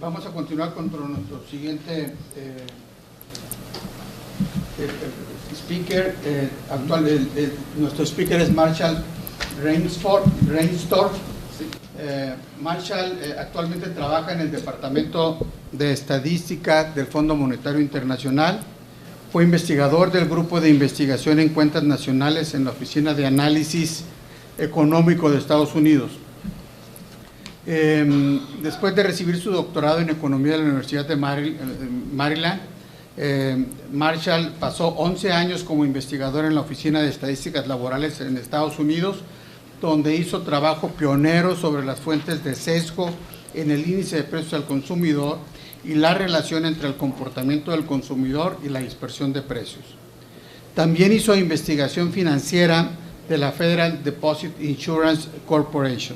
Vamos a continuar con nuestro siguiente speaker. Nuestro speaker es Marshall Reinsdorf. Marshall actualmente trabaja en el Departamento de Estadística del Fondo Monetario Internacional. Fue investigador del Grupo de Investigación en Cuentas Nacionales en la Oficina de Análisis Económico de Estados Unidos. Después de recibir su doctorado en Economía de la Universidad de Maryland, Marshall pasó 11 años como investigador en la Oficina de Estadísticas Laborales en Estados Unidos, donde hizo trabajo pionero sobre las fuentes de sesgo en el índice de precios al consumidor y la relación entre el comportamiento del consumidor y la dispersión de precios. También hizo investigación financiera de la Federal Deposit Insurance Corporation.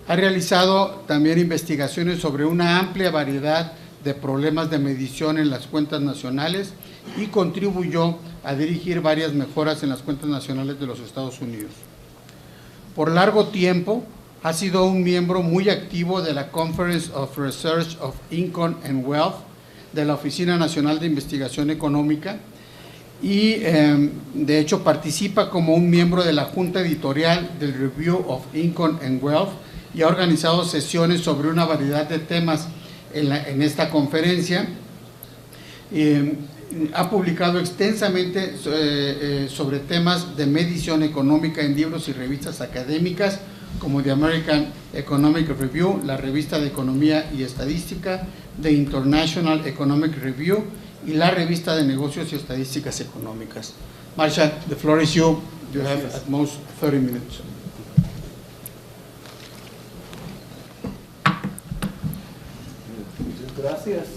Ha realizado también investigaciones sobre una amplia variedad de problemas de medición en las cuentas nacionales y contribuyó a dirigir varias mejoras en las cuentas nacionales de los Estados Unidos. Por largo tiempo ha sido un miembro muy activo de la Conference of Research of Income and Wealth de la Oficina Nacional de Investigación Económica y de hecho participa como un miembro de la Junta Editorial del Review of Income and Wealth y ha organizado sesiones sobre una variedad de temas en esta conferencia. Ha publicado extensamente sobre temas de medición económica en libros y revistas académicas como The American Economic Review, la revista de Economía y Estadística, The International Economic Review y la revista de Negocios y Estadísticas Económicas. Marshall, the floor is yours. You have at most 30 minutes. Gracias.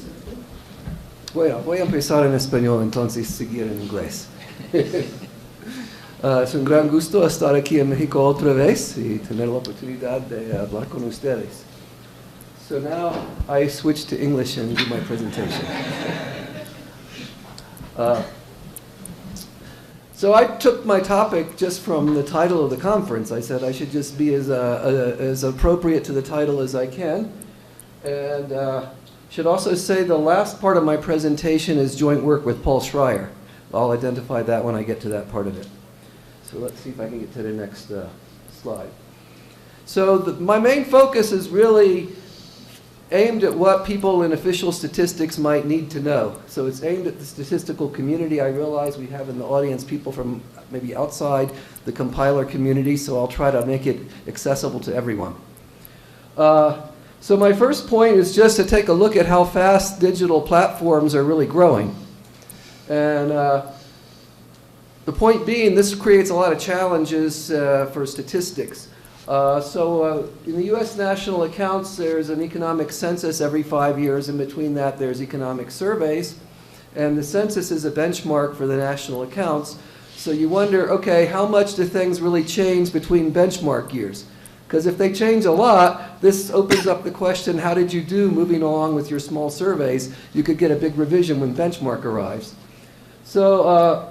Bueno, voy a empezar en español, entonces seguir en inglés. Es un gran gusto estar aquí en México otra vez y tener la oportunidad de hablar con ustedes. So now I switch to English and do my presentation. So I took my topic just from the title of the conference. I said I should just be as appropriate to the title as I can. And should also say the last part of my presentation is joint work with Paul Schreier. I'll identify that when I get to that part of it. So let's see if I can get to the next slide. So my main focus is really aimed at what people in official statistics might need to know. So it's aimed at the statistical community. I realize we have in the audience people from maybe outside the compiler community, so I'll try to make it accessible to everyone. So my first point is just to take a look at how fast digital platforms are really growing. And the point being, this creates a lot of challenges for statistics. In the U.S. national accounts, there's an economic census every 5 years. In between that, there's economic surveys. And the census is a benchmark for the national accounts. So you wonder, okay, how much do things really change between benchmark years? Because if they change a lot, this opens up the question, how did you do moving along with your small surveys? You could get a big revision when benchmark arrives. So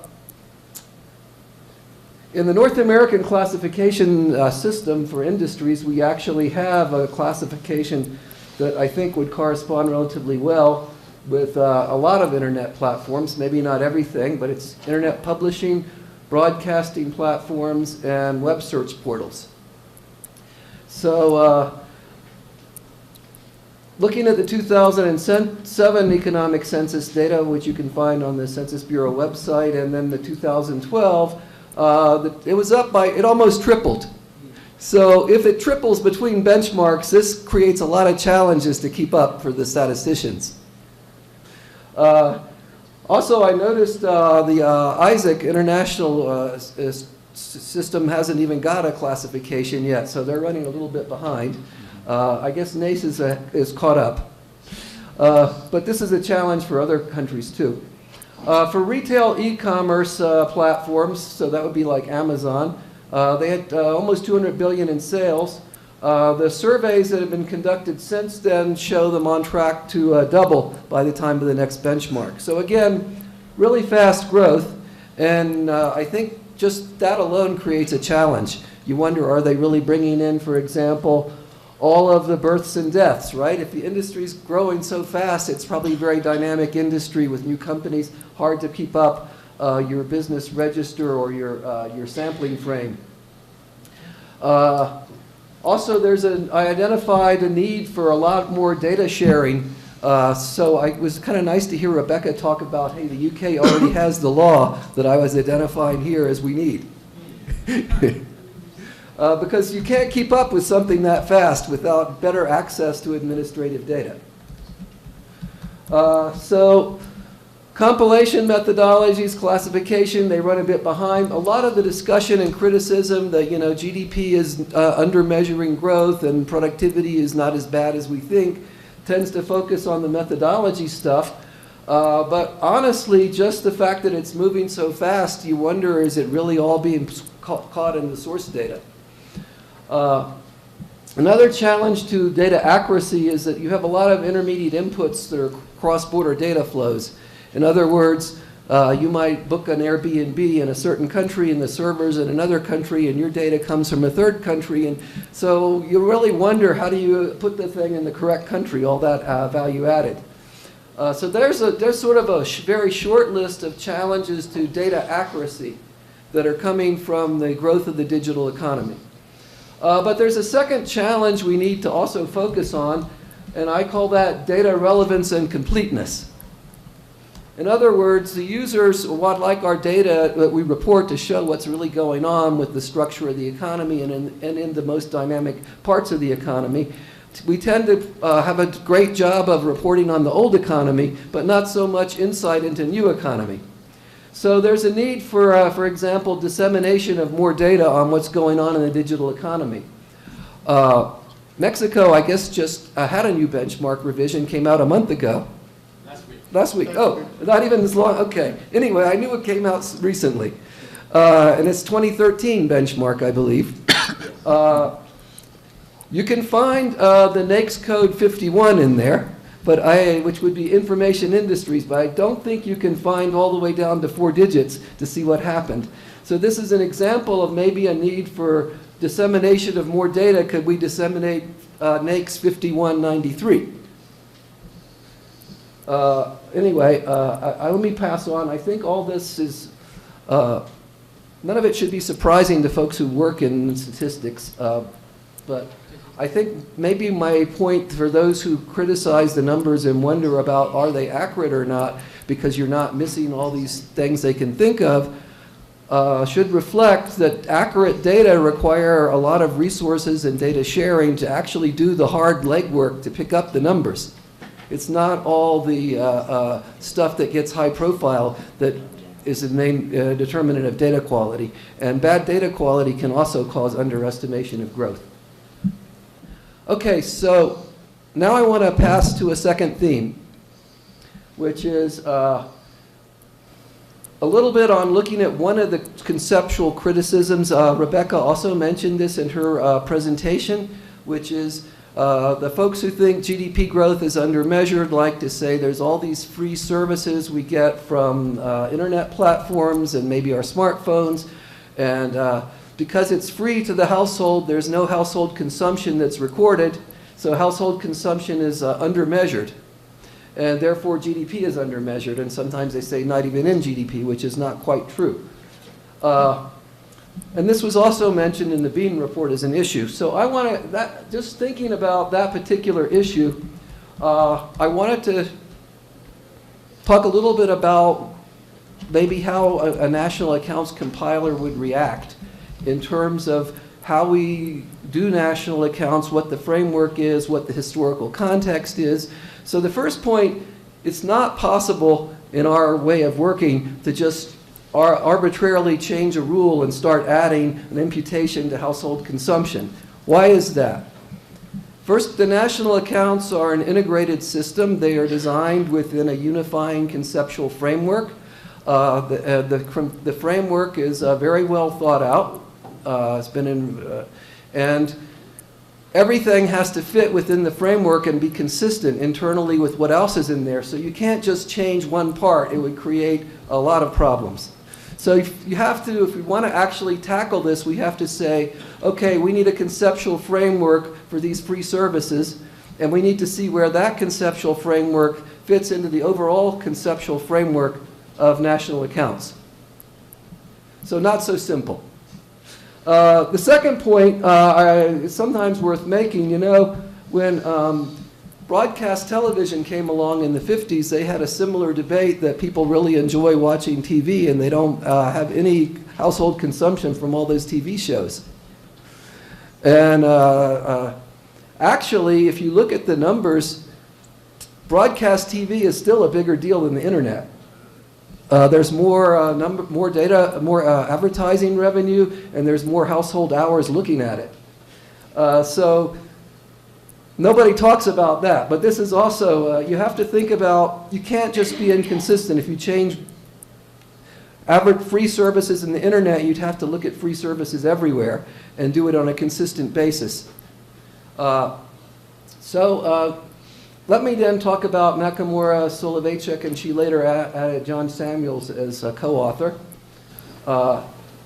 in the North American classification system for industries, we actually have a classification that I think would correspond relatively well with a lot of internet platforms, maybe not everything, but it's internet publishing, broadcasting platforms, and web search portals. So looking at the 2007 economic census data, which you can find on the Census Bureau website, and then the 2012, it was up by, it almost tripled. So if it triples between benchmarks, this creates a lot of challenges to keep up for the statisticians. Also, I noticed the ISAC International system hasn't even got a classification yet, so they're running a little bit behind. I guess NACE is caught up. But this is a challenge for other countries too. For retail e-commerce platforms, so that would be like Amazon, they had almost 200 billion in sales. The surveys that have been conducted since then show them on track to double by the time of the next benchmark. So again, really fast growth, and I think just that alone creates a challenge. You wonder, are they really bringing in, for example, all of the births and deaths, right? If the industry's growing so fast, it's probably a very dynamic industry with new companies, hard to keep up your business register or your sampling frame. Also, I identified a need for a lot more data sharing. So it was kind of nice to hear Rebecca talk about, hey, the UK already has the law that I was identifying here as we need. Because you can't keep up with something that fast without better access to administrative data. So compilation methodologies, classification, they run a bit behind. A lot of the discussion and criticism that, GDP is under measuring growth and productivity is not as bad as we think tends to focus on the methodology stuff. But honestly, just the fact that it's moving so fast, you wonder, is it really all being caught in the source data? Another challenge to data accuracy is that you have a lot of intermediate inputs that are cross-border data flows. In other words, you might book an Airbnb in a certain country and the server's in another country and your data comes from a third country. And so you really wonder, how do you put the thing in the correct country, all that value added. So there's sort of a very short list of challenges to data accuracy that are coming from the growth of the digital economy. But there's a second challenge we need to also focus on, and I call that data relevance and completeness. In other words, the users would like our data that we report to show what's really going on with the structure of the economy and in the most dynamic parts of the economy. We tend to have a great job of reporting on the old economy, but not so much insight into new economy. So there's a need for example, dissemination of more data on what's going on in the digital economy. Mexico, I guess, just had a new benchmark revision, came out a month ago. Last week. Oh, not even as long. Okay. Anyway, I knew it came out recently. And it's 2013 benchmark, I believe. You can find the NAICS code 51 in there, which would be information industries, but I don't think you can find all the way down to 4 digits to see what happened. So this is an example of maybe a need for dissemination of more data. Could we disseminate NAICS 5193? Anyway, let me pass on. I think all this is, none of it should be surprising to folks who work in statistics, but I think maybe my point for those who criticize the numbers and wonder about are they accurate or not because you're not missing all these things they can think of, should reflect that accurate data require a lot of resources and data sharing to actually do the hard legwork to pick up the numbers. It's not all the stuff that gets high profile that is the main determinant of data quality. And bad data quality can also cause underestimation of growth. Okay, so now I want to pass to a second theme, which is a little bit on looking at one of the conceptual criticisms. Rebecca also mentioned this in her presentation, which is the folks who think GDP growth is undermeasured like to say there's all these free services we get from internet platforms and maybe our smartphones, and because it's free to the household, there's no household consumption that's recorded, so household consumption is undermeasured, and therefore GDP is undermeasured, and sometimes they say not even in GDP, which is not quite true. And this was also mentioned in the Bean report as an issue. So I want to, just thinking about that particular issue, I wanted to talk a little bit about maybe how a national accounts compiler would react in terms of how we do national accounts, what the framework is, what the historical context is. So the first point, it's not possible in our way of working to just arbitrarily change a rule and start adding an imputation to household consumption. Why is that? First, the national accounts are an integrated system. They are designed within a unifying conceptual framework. The framework is very well thought out. It's been in, and everything has to fit within the framework and be consistent internally with what else is in there. So you can't just change one part. It would create a lot of problems. So if we want to actually tackle this, we have to say, okay, we need a conceptual framework for these free services, and we need to see where that conceptual framework fits into the overall conceptual framework of national accounts. So not so simple. The second point is sometimes worth making. You know, when broadcast television came along in the 50s, they had a similar debate that people really enjoy watching TV and they don't have any household consumption from all those TV shows. And actually, if you look at the numbers, broadcast TV is still a bigger deal than the internet. There's more data, more advertising revenue, and there's more household hours looking at it. So nobody talks about that, but this is also, you have to think about, you can't just be inconsistent. If you change average free services in the internet, you'd have to look at free services everywhere and do it on a consistent basis. Let me then talk about Nakamura, Soloveichik, and she later added John Samuels as a co-author.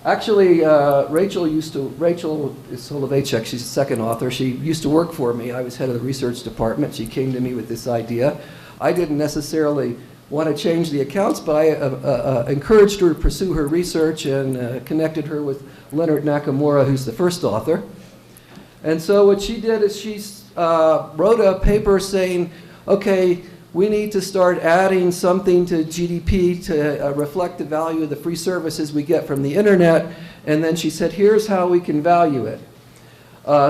Actually, Rachel Soloveichik, she's the second author. She used to work for me. I was head of the research department. She came to me with this idea. I didn't necessarily want to change the accounts, but I encouraged her to pursue her research and connected her with Leonard Nakamura, who's the first author. And so what she did is she wrote a paper saying, okay, we need to start adding something to GDP to reflect the value of the free services we get from the internet. And then she said, here's how we can value it.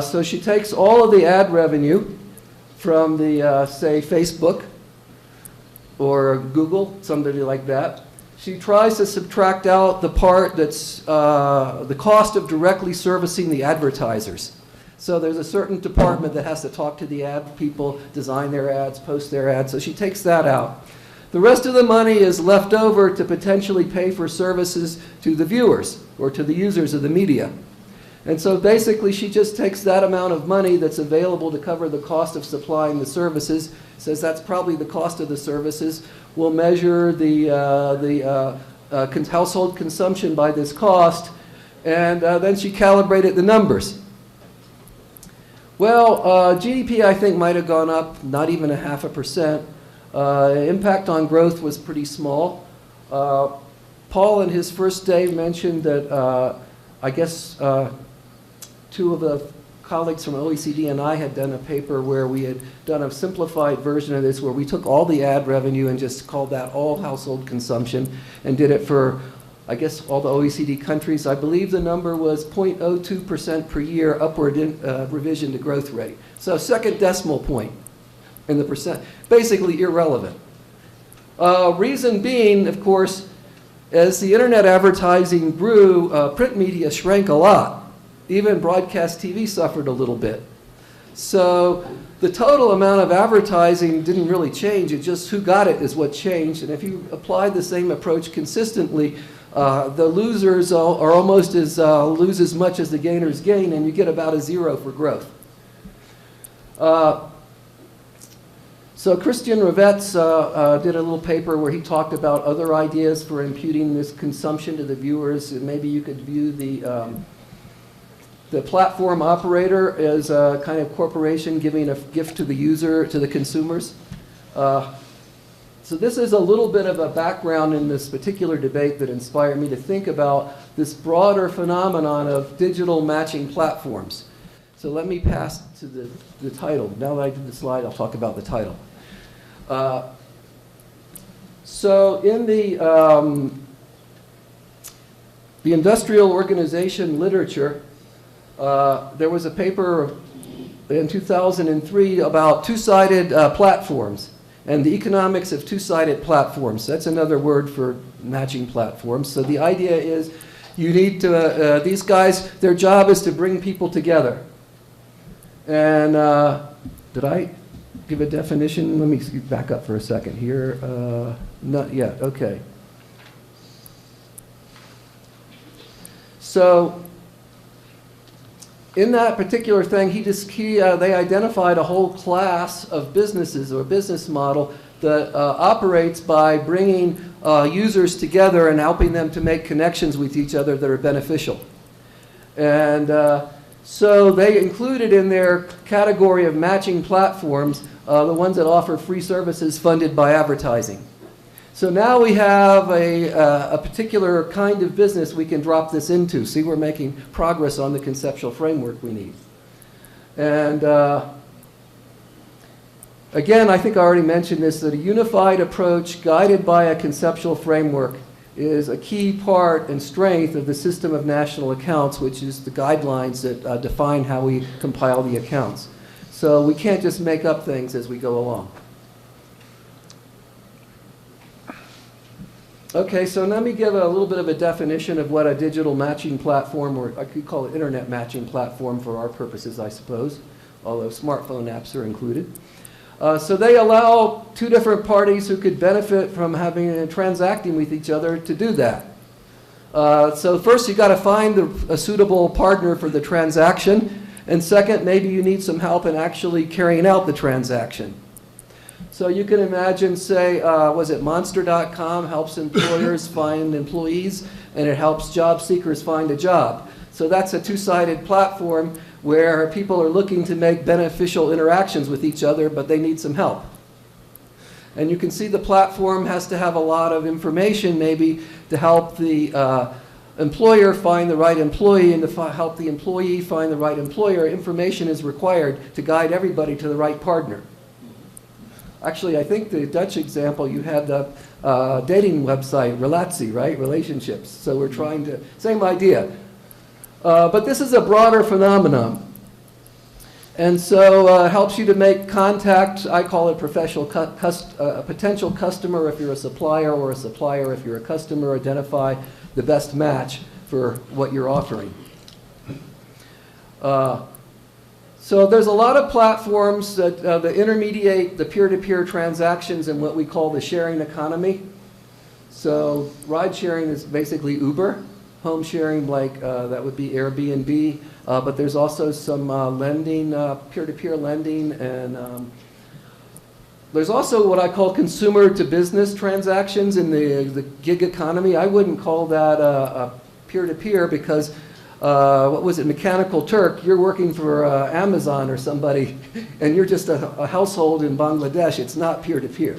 So she takes all of the ad revenue from the, say, Facebook or Google, somebody like that. She tries to subtract out the part that's the cost of directly servicing the advertisers. So there's a certain department that has to talk to the ad people, design their ads, post their ads, so she takes that out. The rest of the money is left over to potentially pay for services to the viewers or to the users of the media. And so basically she just takes that amount of money that's available to cover the cost of supplying the services, says that's probably the cost of the services. We'll measure the household consumption by this cost, and then she calibrated the numbers. Well, GDP, I think, might have gone up not even 0.5%. Impact on growth was pretty small. Paul, in his first day, mentioned that I guess two of the colleagues from OECD and I had done a paper where we had done a simplified version of this, where we took all the ad revenue and just called that all household consumption and did it for, I guess, all the OECD countries. I believe the number was 0.02% per year upward revision to growth rate. So second decimal point in the percent, basically irrelevant. Reason being, of course, as the internet advertising grew, print media shrank a lot. Even broadcast TV suffered a little bit. So the total amount of advertising didn't really change. It just who got it is what changed. And if you apply the same approach consistently, the losers are almost lose as much as the gainers gain, and you get about a zero for growth. So Christian Revetz did a little paper where he talked about other ideas for imputing this consumption to the viewers. And maybe you could view the platform operator as a kind of corporation giving a gift to the user, to the consumers. So this is a little bit of a background in this particular debate that inspired me to think about this broader phenomenon of digital matching platforms. So let me pass to the title. Now that I did the slide, I'll talk about the title. So in the industrial organization literature, there was a paper in 2003 about two-sided platforms and the economics of two-sided platforms. That's another word for matching platforms. So the idea is you need to, these guys, their job is to bring people together. And did I give a definition? Let me back up for a second here. Not yet, okay. So in that particular thing, they identified a whole class of businesses or business model that operates by bringing users together and helping them to make connections with each other that are beneficial. And so they included in their category of matching platforms the ones that offer free services funded by advertising. So now we have a particular kind of business we can drop this into. See, we're making progress on the conceptual framework we need. And again, I think I already mentioned this, that a unified approach guided by a conceptual framework is a key part and strength of the system of national accounts, which is the guidelines that define how we compile the accounts. So we can't just make up things as we go along. Okay, so let me give a little bit of a definition of what a digital matching platform, or I could call it internet matching platform for our purposes, I suppose, although smartphone apps are included. So they allow two different parties who could benefit from having and transacting with each other to do that. So first you've got to find a suitable partner for the transaction, and second, maybe you need some help in actually carrying out the transaction. So you can imagine, say, was it Monster.com helps employers find employees, and it helps job seekers find a job. So that's a two-sided platform where people are looking to make beneficial interactions with each other, but they need some help. And you can see the platform has to have a lot of information maybe to help the employer find the right employee, and to help the employee find the right employer. Information is required to guide everybody to the right partner. Actually, I think the Dutch example, you had the dating website, Relatie, right? Relationships. So we're trying to, same idea. But this is a broader phenomenon. And so it helps you to make contact. I call it professional a potential customer if you're a supplier, or a supplier if you're a customer. Identify the best match for what you're offering. So there's a lot of platforms that intermediate the peer-to-peer transactions in what we call the sharing economy. So ride sharing is basically Uber. Home sharing, like that would be Airbnb. But there's also some lending, peer-to-peer lending, and there's also what I call consumer-to-business transactions in the gig economy. I wouldn't call that a peer-to-peer because what was it, Mechanical Turk, you're working for Amazon or somebody, and you're just a household in Bangladesh. It's not peer-to-peer.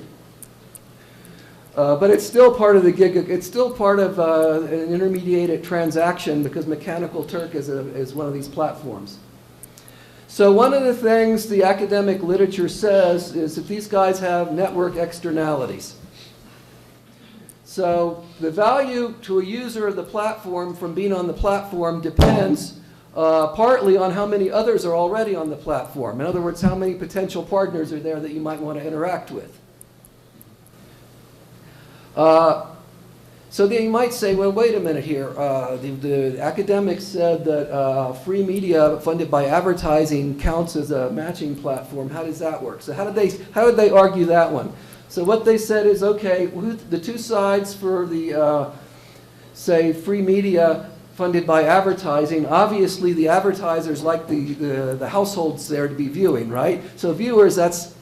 But it's still part of the gig, it's still part of an intermediated transaction because Mechanical Turk is one of these platforms. So one of the things the academic literature says is that these guys have network externalities. So the value to a user of the platform from being on the platform depends partly on how many others are already on the platform. In other words, how many potential partners are there that you might want to interact with. So then you might say, well, wait a minute here. The academics said that free media funded by advertising counts as a matching platform. How does that work? So how did they argue that one? So what they said is, okay, the two sides for the, say, free media funded by advertising, obviously the advertisers like the households there to be viewing, right? So viewers, that's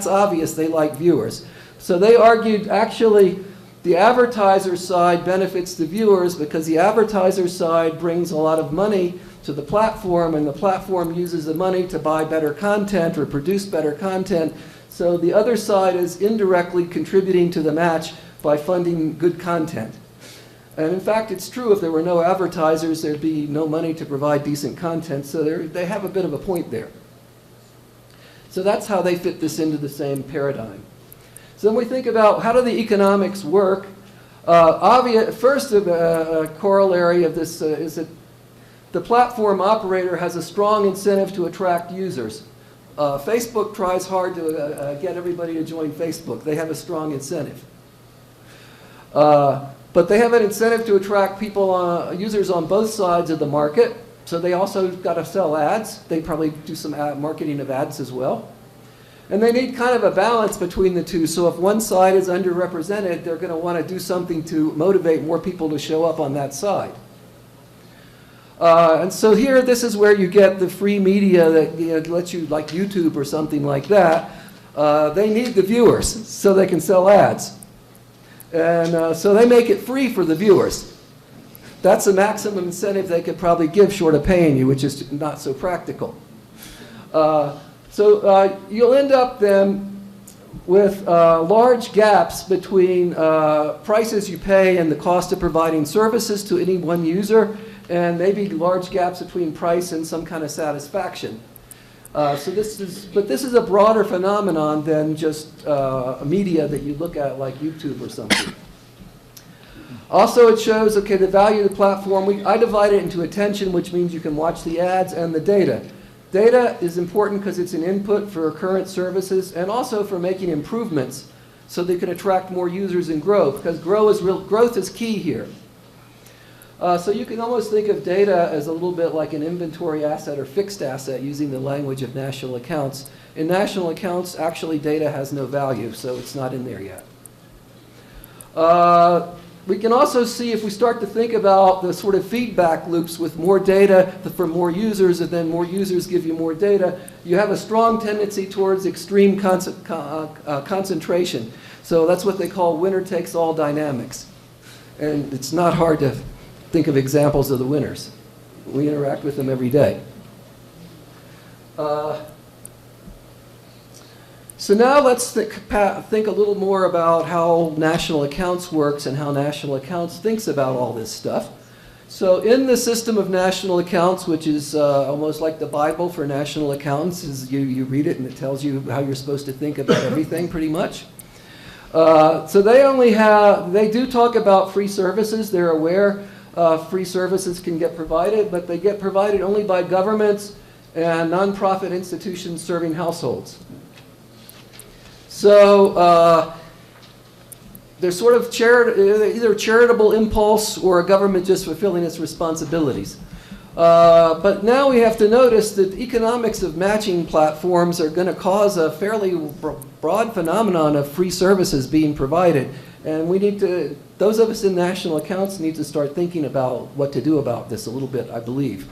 obvious, they like viewers. So they argued, actually, the advertiser side benefits the viewers because the advertiser side brings a lot of money to the platform, and the platform uses the money to buy better content or produce better content. So the other side is indirectly contributing to the match by funding good content. And in fact, it's true, if there were no advertisers, there'd be no money to provide decent content. So they have a bit of a point there. So that's how they fit this into the same paradigm. So then we think about how do the economics work. First, a corollary of this is that the platform operator has a strong incentive to attract users. Facebook tries hard to get everybody to join Facebook. They have a strong incentive. But they have an incentive to attract people, users on both sides of the market. So they also got to sell ads. They probably do some marketing of ads as well. And they need kind of a balance between the two. So if one side is underrepresented, they're going to want to do something to motivate more people to show up on that side. And so here, this is where you get the free media that lets you, like YouTube or something like that, they need the viewers so they can sell ads. And so they make it free for the viewers. That's the maximum incentive they could probably give short of paying you, which is not so practical. So you'll end up then with large gaps between prices you pay and the cost of providing services to any one user, and maybe large gaps between price and some kind of satisfaction. But this is a broader phenomenon than just media that you look at like YouTube or something. Also, it shows, okay, the value of the platform. I divide it into attention, which means you can watch the ads, and the data. Data is important because it's an input for current services and also for making improvements so they can attract more users and grow, because growth is key here. So you can almost think of data as a little bit like an inventory asset or fixed asset using the language of national accounts. In national accounts, actually data has no value, so it's not in there yet. We can also see, if we start to think about the sort of feedback loops with more data for more users, and then more users give you more data, you have a strong tendency towards extreme concentration. So that's what they call winner-takes-all dynamics. And it's not hard to think of examples of the winners. We interact with them every day. So now let's think a little more about how national accounts works and how national accounts thinks about all this stuff. So in the system of national accounts, which is almost like the Bible for national accountants, is you read it and it tells you how you're supposed to think about everything pretty much. So they do talk about free services. They're aware free services can get provided, but they get provided only by governments and nonprofit institutions serving households. So they're sort of either charitable impulse or a government just fulfilling its responsibilities. But now we have to notice that the economics of matching platforms are going to cause a fairly broad phenomenon of free services being provided. And we need to, those of us in national accounts need to start thinking about what to do about this a little bit, I believe.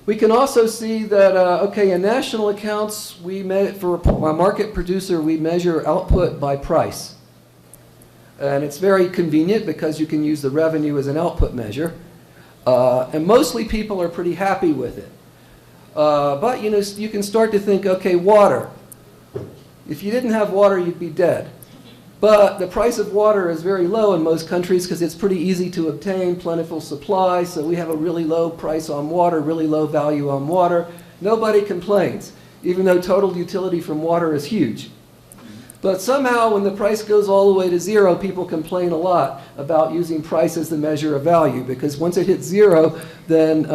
We can also see that, okay, in national accounts, for a market producer, we measure output by price. And it's very convenient because you can use the revenue as an output measure. And mostly people are pretty happy with it. But you can start to think, okay, water. If you didn't have water, you'd be dead. But the price of water is very low in most countries because it's pretty easy to obtain, plentiful supply, so we have a really low price on water, really low value on water. Nobody complains, even though total utility from water is huge. But somehow when the price goes all the way to zero, people complain a lot about using price as the measure of value, because once it hits zero, then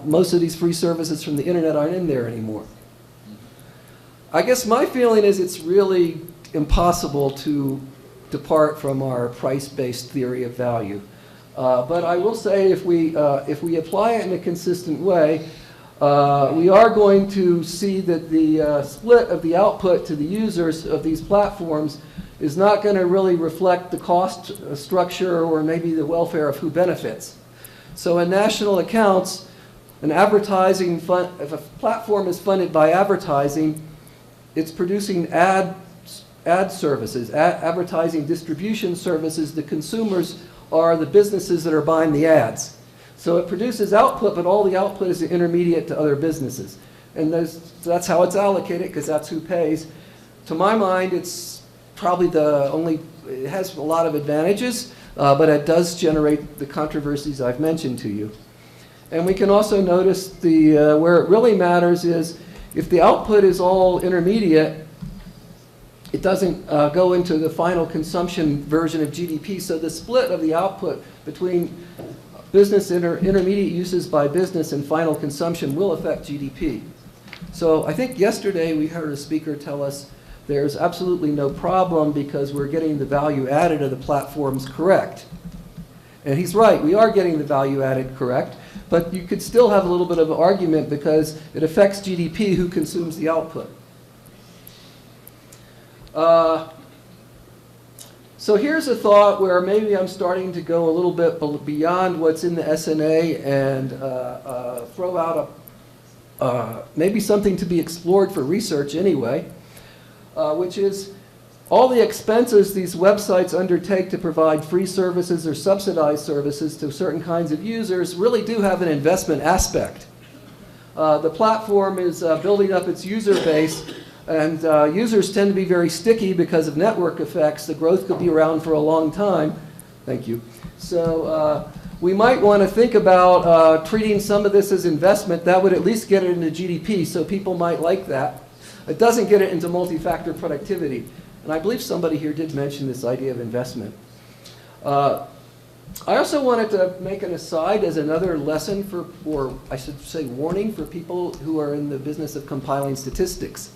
most of these free services from the internet aren't in there anymore. I guess my feeling is it's really impossible to depart from our price-based theory of value. But I will say if we apply it in a consistent way, we are going to see that the split of the output to the users of these platforms is not going to really reflect the cost structure or maybe the welfare of who benefits. So in national accounts, if a platform is funded by advertising, it's producing ad services, advertising distribution services. The consumers are the businesses that are buying the ads. So it produces output, but all the output is intermediate to other businesses. And that's how it's allocated, because that's who pays. To my mind, it's probably it has a lot of advantages, but it does generate the controversies I've mentioned to you. And we can also notice where it really matters is if the output is all intermediate, it doesn't go into the final consumption version of GDP. So the split of the output between business intermediate uses by business and final consumption will affect GDP. So I think yesterday we heard a speaker tell us there's absolutely no problem because we're getting the value added of the platforms correct. And he's right, we are getting the value added correct, but you could still have a little bit of an argument because it affects GDP who consumes the output. So here's a thought where maybe I'm starting to go a little bit beyond what's in the SNA and throw out maybe something to be explored for research anyway, which is all the expenses these websites undertake to provide free services or subsidized services to certain kinds of users really do have an investment aspect. The platform is building up its user base, and users tend to be very sticky because of network effects. The growth could be around for a long time. Thank you. So we might want to think about treating some of this as investment. That would at least get it into GDP, so people might like that. It doesn't get it into multi-factor productivity. And I believe somebody here did mention this idea of investment. I also wanted to make an aside as another lesson for, or I should say warning for people who are in the business of compiling statistics,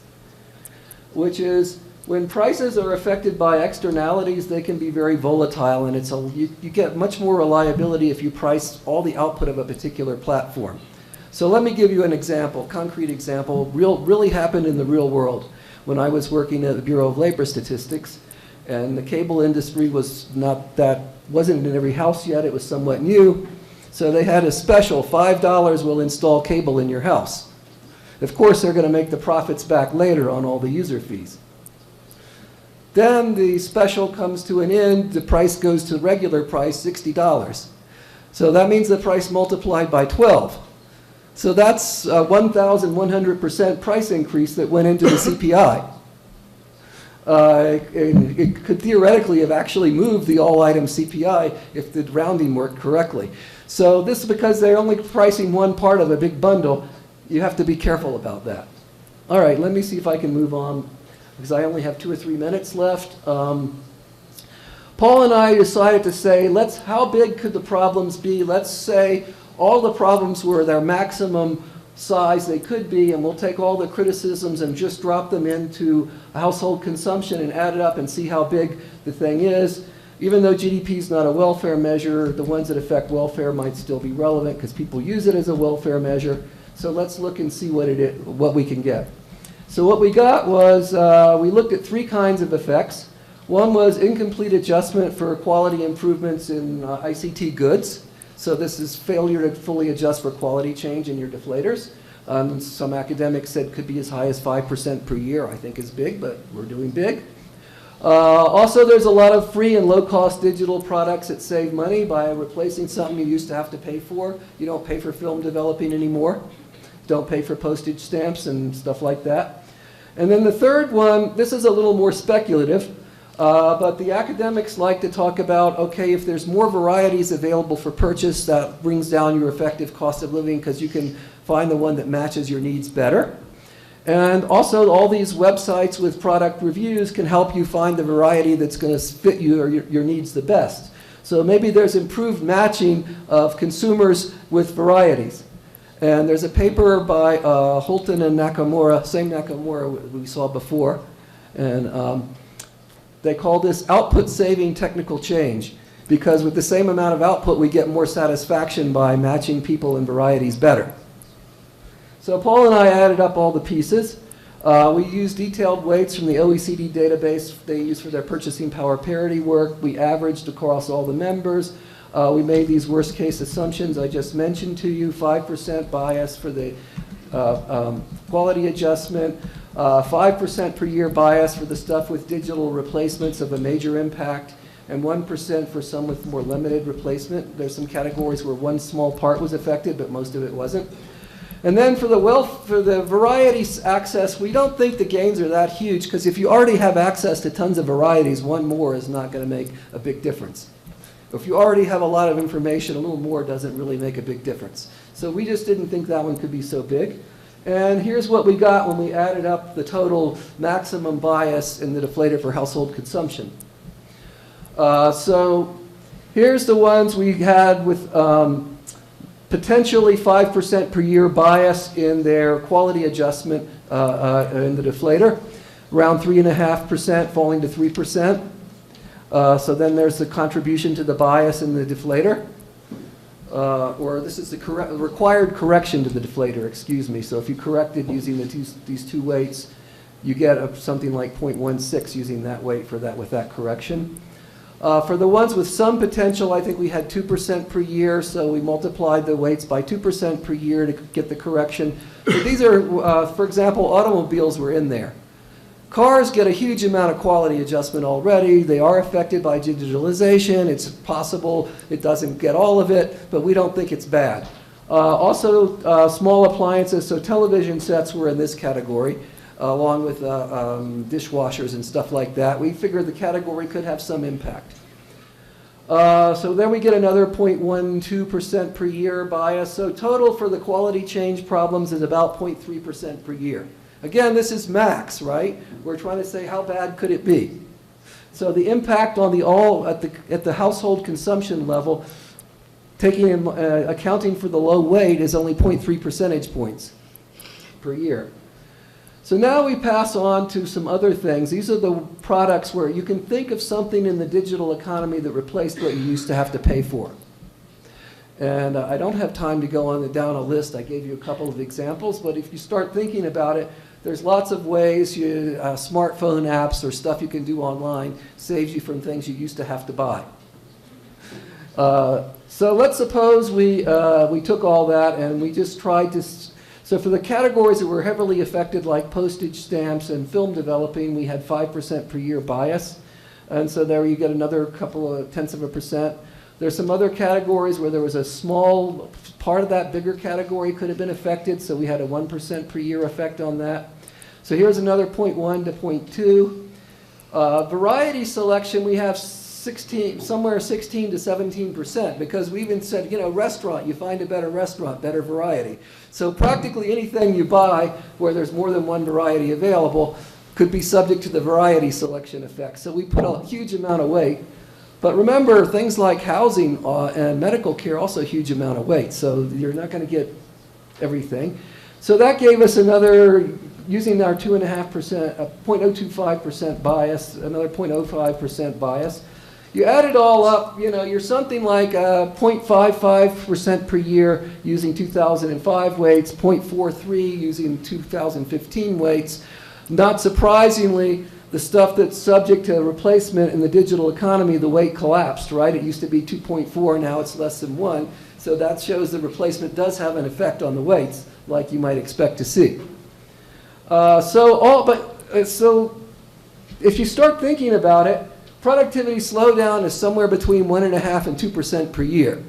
which is when prices are affected by externalities, they can be very volatile, and you get much more reliability if you price all the output of a particular platform. So let me give you an example, concrete example, really happened in the real world. When I was working at the Bureau of Labor Statistics, and the cable industry wasn't in every house yet, it was somewhat new, so they had a special, $5 will install cable in your house. Of course, they're going to make the profits back later on all the user fees. Then the special comes to an end, the price goes to regular price, $60. So that means the price multiplied by 12. So that's a 1,100% price increase that went into the CPI. It could theoretically have actually moved the all-item CPI if the rounding worked correctly. So this is because they're only pricing one part of a big bundle. You have to be careful about that. All right, let me see if I can move on, because I only have 2 or 3 minutes left. Paul and I decided to say, how big could the problems be? Let's say all the problems were their maximum size they could be, and we'll take all the criticisms and just drop them into household consumption and add it up and see how big the thing is. Even though GDP is not a welfare measure, the ones that affect welfare might still be relevant because people use it as a welfare measure. So let's look and see what we can get. So what we got was, we looked at 3 kinds of effects. One was incomplete adjustment for quality improvements in ICT goods. So this is failure to fully adjust for quality change in your deflators. Some academics said could be as high as 5% per year. I think is big, but we're doing big. Also, there's a lot of free and low-cost digital products that save money by replacing something you used to have to pay for. You don't pay for film developing anymore. Don't pay for postage stamps and stuff like that. And then the third one, this is a little more speculative. But the academics like to talk about, okay, if there's more varieties available for purchase, that brings down your effective cost of living because you can find the one that matches your needs better. And also, all these websites with product reviews can help you find the variety that's going to fit you or your needs the best. So maybe there's improved matching of consumers with varieties. And there's a paper by Holton and Nakamura, same Nakamura we saw before, and they call this output-saving technical change, because with the same amount of output, we get more satisfaction by matching people and varieties better. So Paul and I added up all the pieces. We used detailed weights from the OECD database they use for their purchasing power parity work. We averaged across all the members. We made these worst-case assumptions I just mentioned to you, 5% bias for the quality adjustment, 5% per year bias for the stuff with digital replacements of a major impact, and 1% for some with more limited replacement. There's some categories where one small part was affected, but most of it wasn't. And then for the variety access, we don't think the gains are that huge, because if you already have access to tons of varieties, one more is not going to make a big difference. If you already have a lot of information, a little more doesn't really make a big difference. So we just didn't think that one could be so big. And here's what we got when we added up the total maximum bias in the deflator for household consumption. So here's the ones we had with potentially 5% per year bias in their quality adjustment in the deflator, around 3.5% falling to 3%. So then there's the contribution to the bias in the deflator. Or this is the required correction to the deflator, excuse me. So if you corrected using these 2 weights, you get something like 0.16 using that weight for that with that correction. For the ones with some potential, I think we had 2% per year, so we multiplied the weights by 2% per year to get the correction. But these are, for example, automobiles were in there. Cars get a huge amount of quality adjustment already. They are affected by digitalization. It's possible it doesn't get all of it, but we don't think it's bad. Also, small appliances, so television sets were in this category, along with dishwashers and stuff like that. We figured the category could have some impact. So then we get another 0.12% per year bias. So total for the quality change problems is about 0.3% per year. Again, this is max, right? We're trying to say how bad could it be. So the impact on at the household consumption level, accounting for the low weight, is only 0.3 percentage points per year. So now we pass on to some other things. These are the products where you can think of something in the digital economy that replaced what you used to have to pay for. And I don't have time to go on down a list. I gave you a couple of examples, but if you start thinking about it, there's lots of ways. Smartphone apps or stuff you can do online saves you from things you used to have to buy. So let's suppose we took all that and we just tried to. So for the categories that were heavily affected, like postage stamps and film developing, we had 5% per year bias. And so there you get another couple of tenths of a percent. There's some other categories where there was a small part of that bigger category could have been affected, so we had a 1% per year effect on that. So here's another 0.1 to 0.2. Variety selection, we have somewhere 16 to 17%, because we even said, restaurant, you find a better restaurant, better variety. So practically anything you buy where there's more than one variety available could be subject to the variety selection effect. So we put a huge amount of weight. But remember, things like housing and medical care also a huge amount of weight, so you're not going to get everything. So that gave us another, using our 2.5%, 0.025% bias, another 0.05% bias. You add it all up, you're something like 0.55% per year using 2005 weights, 0.43 using 2015 weights. Not surprisingly, the stuff that's subject to replacement in the digital economy, the weight collapsed, right? It used to be 2.4, now it's less than 1. So that shows the replacement does have an effect on the weights, like you might expect to see. So if you start thinking about it, productivity slowdown is somewhere between 1.5% and 2% per year.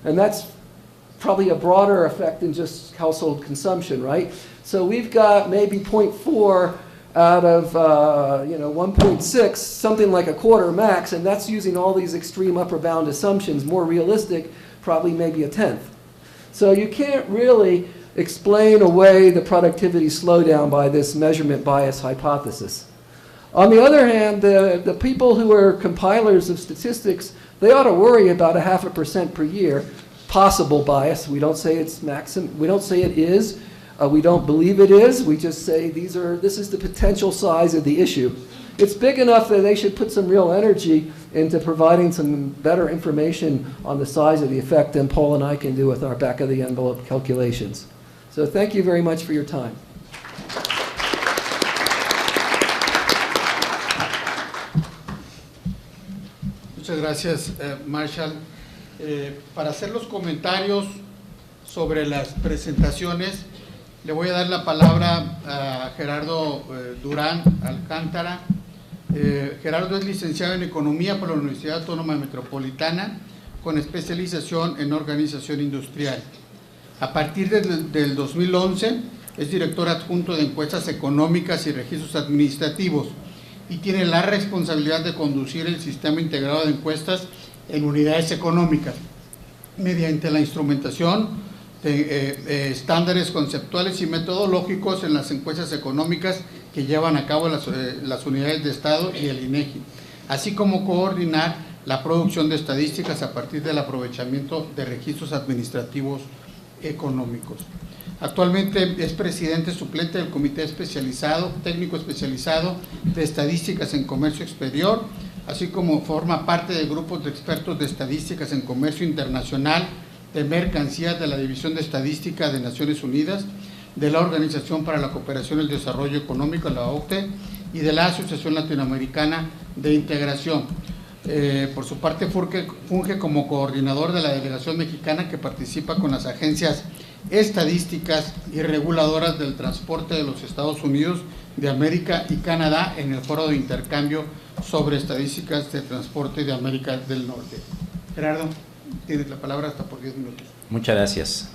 And that's probably a broader effect than just household consumption, right? So we've got maybe 0.4 out of 1.6, something like a quarter max, and that's using all these extreme upper bound assumptions. More realistic, probably maybe a tenth. So you can't really explain away the productivity slowdown by this measurement bias hypothesis. On the other hand, the people who are compilers of statistics, they ought to worry about 0.5% per year possible bias. We don't say it's maximum. We don't say it is. We don't believe it is. We just say this is the potential size of the issue. It's big enough that they should put some real energy into providing some better information on the size of the effect than Paul and I can do with our back-of-the-envelope calculations. So thank you very much for your time. Muchas gracias, Marshall. Para hacer los comentarios sobre las presentaciones, le voy a dar la palabra a Gerardo Durán Alcántara. Gerardo es licenciado en Economía por la Universidad Autónoma Metropolitana, con especialización en Organización Industrial. A partir del 2011 es director adjunto de Encuestas Económicas y Registros Administrativos y tiene la responsabilidad de conducir el sistema integrado de encuestas en unidades económicas mediante la instrumentación de estándares conceptuales y metodológicos en las encuestas económicas que llevan a cabo las unidades de Estado y el INEGI, así como coordinar la producción de estadísticas a partir del aprovechamiento de registros administrativos económicos. Actualmente es presidente suplente del Comité Técnico Especializado de Estadísticas en Comercio Exterior, así como forma parte de grupos de expertos de estadísticas en comercio internacional, de mercancías de la División de Estadística de Naciones Unidas, de la Organización para la Cooperación y el Desarrollo Económico, la OCDE, y de la Asociación Latinoamericana de Integración. Por su parte, funge como coordinador de la delegación mexicana que participa con las agencias estadísticas y reguladoras del transporte de los Estados Unidos de América y Canadá en el foro de intercambio sobre estadísticas de transporte de América del Norte. Gerardo, tienes la palabra hasta por 10 minutos. Muchas gracias.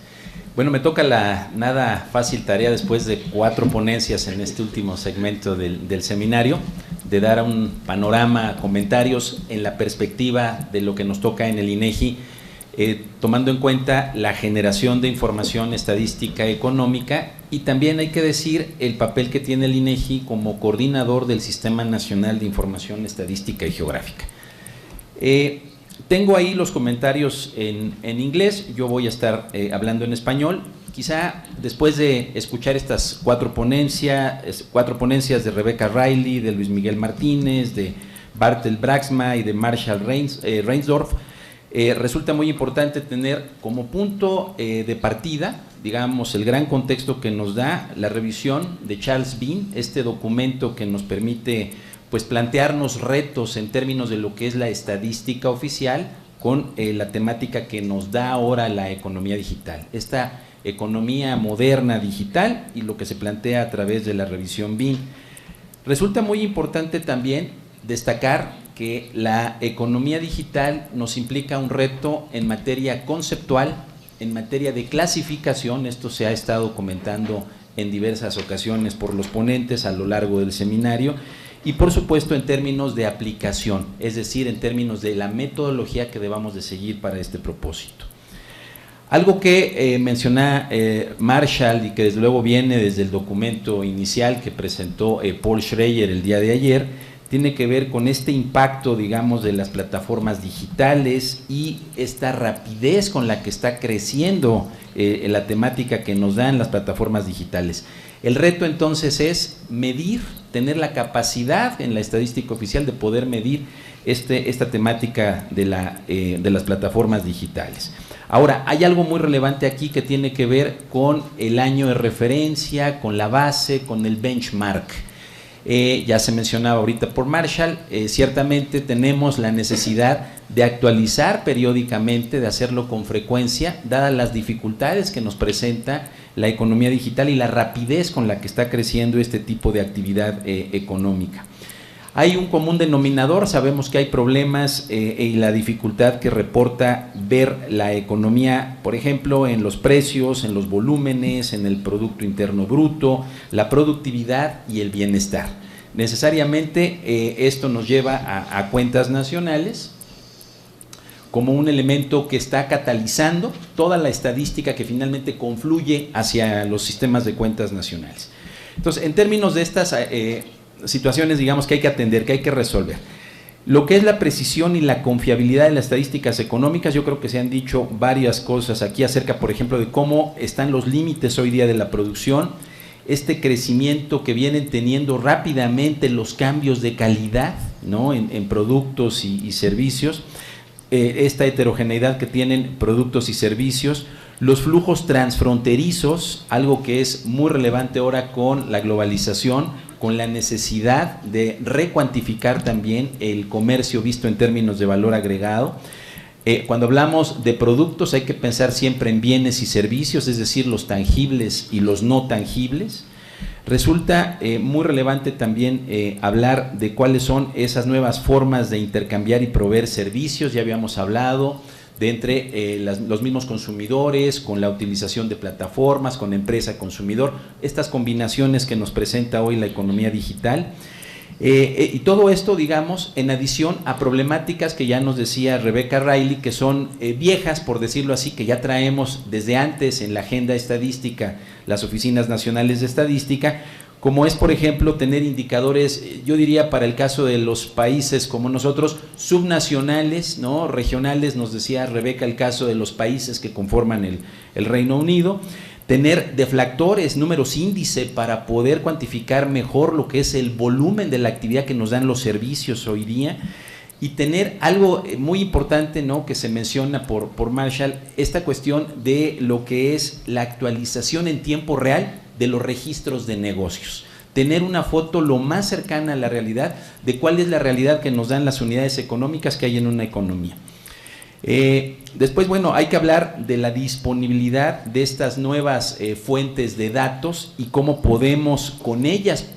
Bueno, me toca la nada fácil tarea después de 4 ponencias en este último segmento del seminario, de dar un panorama, comentarios en la perspectiva de lo que nos toca en el INEGI, tomando en cuenta la generación de información estadística económica y también hay que decir el papel que tiene el INEGI como coordinador del Sistema Nacional de Información Estadística y Geográfica. Tengo ahí los comentarios en inglés, yo voy a estar hablando en español. Quizá después de escuchar estas 4 ponencias de Rebecca Riley, de Luis Miguel Martínez, de Bartel Braxma y de Marshall Reinsdorf, resulta muy importante tener como punto de partida, digamos, el gran contexto que nos da la revisión de Charles Bean, este documento que nos permite pues plantearnos retos en términos de lo que es la estadística oficial con la temática que nos da ahora la economía digital, esta economía moderna digital y lo que se plantea a través de la revisión Bean. Resulta muy importante también destacar que la economía digital nos implica un reto en materia conceptual, en materia de clasificación, esto se ha estado comentando en diversas ocasiones por los ponentes a lo largo del seminario, y por supuesto en términos de aplicación, es decir, en términos de la metodología que debamos de seguir para este propósito. Algo que menciona Marshall y que desde luego viene desde el documento inicial que presentó Paul Schreyer el día de ayer, tiene que ver con este impacto, digamos, de las plataformas digitales y esta rapidez con la que está creciendo la temática que nos dan las plataformas digitales. El reto entonces es medir, tener la capacidad en la estadística oficial de poder medir esta temática de las plataformas digitales. Ahora, hay algo muy relevante aquí que tiene que ver con el año de referencia, con la base, con el benchmark. Ya se mencionaba ahorita por Marshall, ciertamente tenemos la necesidad de actualizar periódicamente, de hacerlo con frecuencia, dadas las dificultades que nos presenta la economía digital y la rapidez con la que está creciendo este tipo de actividad económica. Hay un común denominador, sabemos que hay problemas y la dificultad que reporta ver la economía, por ejemplo, en los precios, en los volúmenes, en el Producto Interno Bruto, la productividad y el bienestar. Necesariamente esto nos lleva a cuentas nacionales como un elemento que está catalizando toda la estadística que finalmente confluye hacia los sistemas de cuentas nacionales. Entonces, en términos de estas situaciones, digamos, que hay que atender, que hay que resolver. Lo que es la precisión y la confiabilidad de las estadísticas económicas, yo creo que se han dicho varias cosas aquí acerca, por ejemplo, de cómo están los límites hoy día de la producción, este crecimiento que vienen teniendo rápidamente los cambios de calidad, ¿no?, en productos y servicios, esta heterogeneidad que tienen productos y servicios, los flujos transfronterizos, algo que es muy relevante ahora con la globalización, con la necesidad de recuantificar también el comercio visto en términos de valor agregado. Cuando hablamos de productos hay que pensar siempre en bienes y servicios, es decir, los tangibles y los no tangibles. Resulta muy relevante también hablar de cuáles son esas nuevas formas de intercambiar y proveer servicios, ya habíamos hablado de entre los mismos consumidores, con la utilización de plataformas, con empresa-consumidor, estas combinaciones que nos presenta hoy la economía digital. Y todo esto, digamos, en adición a problemáticas que ya nos decía Rebecca Riley, que son viejas, por decirlo así, que ya traemos desde antes en la agenda estadística, las oficinas nacionales de estadística, como es, por ejemplo, tener indicadores, yo diría para el caso de los países como nosotros, subnacionales, ¿no?, regionales, nos decía Rebeca el caso de los países que conforman el Reino Unido, tener deflactores, números índice para poder cuantificar mejor lo que es el volumen de la actividad que nos dan los servicios hoy día, y tener algo muy importante, ¿no?, que se menciona por Marshall, esta cuestión de lo que es la actualización en tiempo real de los registros de negocios. tener una foto lo más cercana a la realidad de cuál es la realidad que nos dan las unidades económicas que hay en una economía. Después, bueno, hay que hablar de la disponibilidad de estas nuevas fuentes de datos y cómo podemos con ellas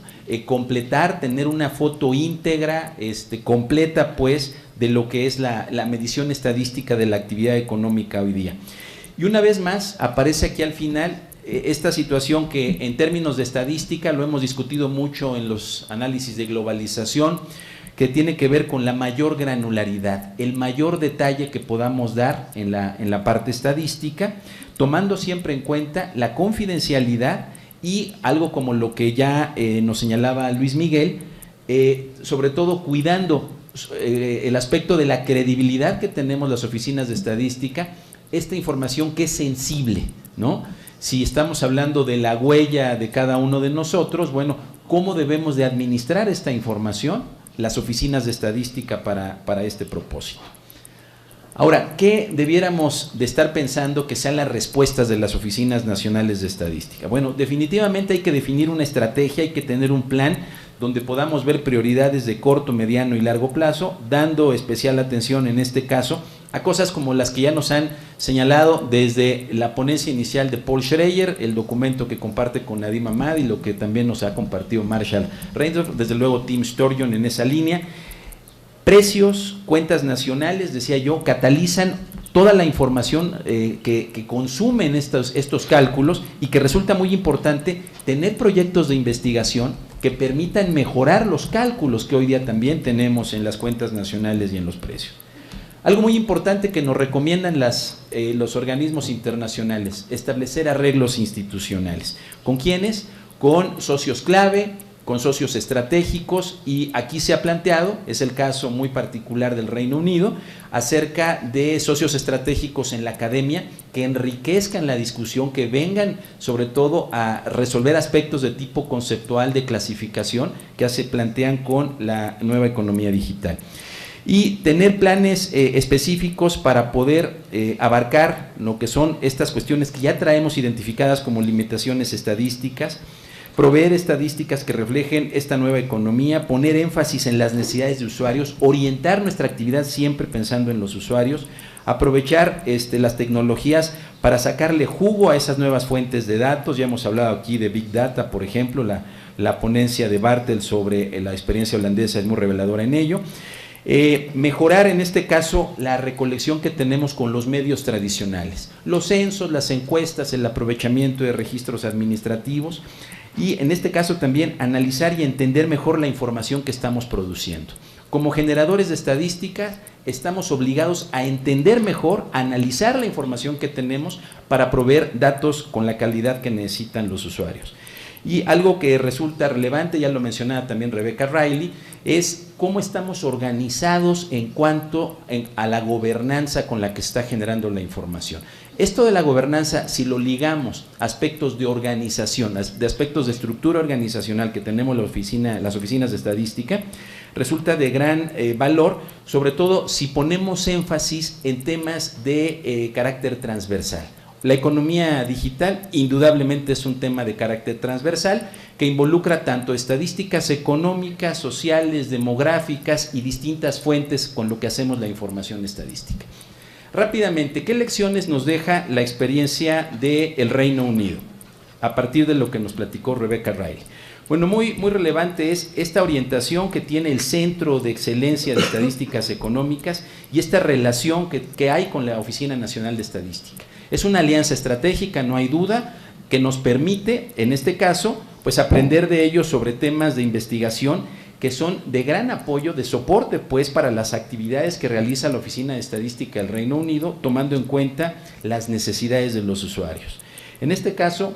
completar, tener una foto íntegra, completa, pues, de lo que es la medición estadística de la actividad económica hoy día. Y una vez más, aparece aquí al final esta situación que en términos de estadística, lo hemos discutido mucho en los análisis de globalización, que tiene que ver con la mayor granularidad, el mayor detalle que podamos dar en la parte estadística, tomando siempre en cuenta la confidencialidad y algo como lo que ya nos señalaba Luis Miguel, sobre todo cuidando el aspecto de la credibilidad que tenemos las oficinas de estadística, esta información que es sensible, ¿no? Si estamos hablando de la huella de cada uno de nosotros, bueno, ¿cómo debemos de administrar esta información las oficinas de estadística para este propósito? Ahora, ¿qué debiéramos de estar pensando que sean las respuestas de las oficinas nacionales de estadística? Bueno, definitivamente hay que definir una estrategia, hay que tener un plan donde podamos ver prioridades de corto, mediano y largo plazo, dando especial atención en este caso a cosas como las que ya nos han señalado desde la ponencia inicial de Paul Schreyer, el documento que comparte con Nadim Ahmad y lo que también nos ha compartido Marshall Reinsdorf, desde luego Tim Sturgeon en esa línea. Precios, cuentas nacionales, decía yo, catalizan toda la información que consumen estos cálculos y que resulta muy importante tener proyectos de investigación que permitan mejorar los cálculos que hoy día también tenemos en las cuentas nacionales y en los precios. Algo muy importante que nos recomiendan los organismos internacionales, establecer arreglos institucionales. ¿Con quiénes? Con socios clave, con socios estratégicos, y aquí se ha planteado, es el caso muy particular del Reino Unido, acerca de socios estratégicos en la academia que enriquezcan la discusión, que vengan sobre todo a resolver aspectos de tipo conceptual de clasificación que se plantean con la nueva economía digital. Y tener planes específicos para poder abarcar lo que son estas cuestiones que ya traemos identificadas como limitaciones estadísticas, proveer estadísticas que reflejen esta nueva economía, poner énfasis en las necesidades de usuarios, orientar nuestra actividad siempre pensando en los usuarios, aprovechar las tecnologías para sacarle jugo a esas nuevas fuentes de datos. Ya hemos hablado aquí de Big Data, por ejemplo, la ponencia de Bartel sobre la experiencia holandesa es muy reveladora en ello. Mejorar en este caso la recolección que tenemos con los medios tradicionales, los censos, las encuestas, el aprovechamiento de registros administrativos y en este caso también analizar y entender mejor la información que estamos produciendo. Como generadores de estadísticas estamos obligados a entender mejor, a analizar la información que tenemos para proveer datos con la calidad que necesitan los usuarios. Y algo que resulta relevante, ya lo mencionaba también Rebecca Riley, es cómo estamos organizados en cuanto a la gobernanza con la que está generando la información. Esto de la gobernanza, si lo ligamos a aspectos de organización, de aspectos de estructura organizacional que tenemos las oficinas de estadística, resulta de gran valor, sobre todo si ponemos énfasis en temas de carácter transversal. La economía digital indudablemente es un tema de carácter transversal que involucra tanto estadísticas económicas, sociales, demográficas y distintas fuentes con lo que hacemos la información estadística. Rápidamente, ¿qué lecciones nos deja la experiencia del Reino Unido a partir de lo que nos platicó Rebecca Riley? Bueno, muy relevante es esta orientación que tiene el Centro de Excelencia de Estadísticas Económicas y esta relación que hay con la Oficina Nacional de Estadística. Es una alianza estratégica, no hay duda, que nos permite, en este caso, pues aprender de ellos sobre temas de investigación que son de gran apoyo, de soporte, pues, para las actividades que realiza la Oficina de Estadística del Reino Unido, tomando en cuenta las necesidades de los usuarios. En este caso,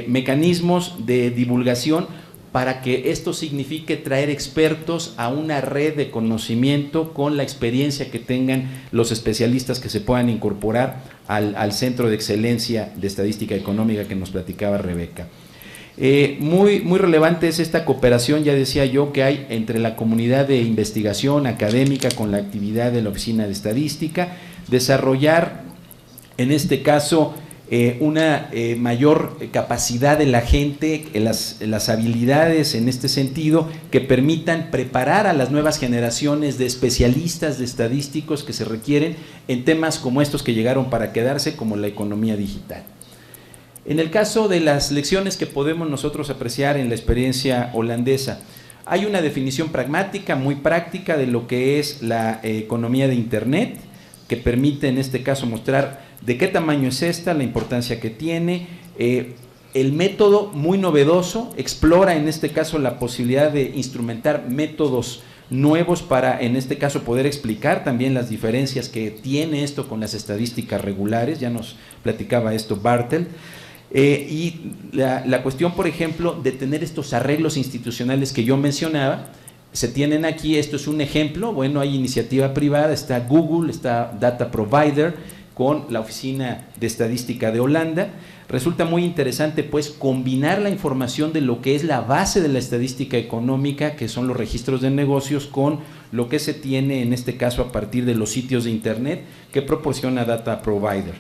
mecanismos de divulgación para que esto signifique traer expertos a una red de conocimiento con la experiencia que tengan los especialistas que se puedan incorporar al Centro de Excelencia de Estadística Económica que nos platicaba Rebeca. Muy relevante es esta cooperación, ya decía yo, que hay entre la comunidad de investigación académica con la actividad de la Oficina de Estadística, desarrollar en este caso una mayor capacidad de la gente, las habilidades en este sentido que permitan preparar a las nuevas generaciones de especialistas, de estadísticos que se requieren en temas como estos que llegaron para quedarse, como la economía digital. En el caso de las lecciones que podemos nosotros apreciar en la experiencia holandesa, hay una definición pragmática, muy práctica de lo que es la economía de Internet, que permite en este caso mostrar de qué tamaño es esta, la importancia que tiene, el método muy novedoso, explora en este caso la posibilidad de instrumentar métodos nuevos para en este caso poder explicar también las diferencias que tiene esto con las estadísticas regulares, ya nos platicaba esto Bartel. Y la cuestión, por ejemplo, de tener estos arreglos institucionales que yo mencionaba, se tienen aquí. Esto es un ejemplo. Bueno, hay iniciativa privada, está Google, está Data Provider con la Oficina de Estadística de Holanda. Resulta muy interesante pues combinar la información de lo que es la base de la estadística económica, que son los registros de negocios, con lo que se tiene en este caso a partir de los sitios de Internet que proporciona Data Provider.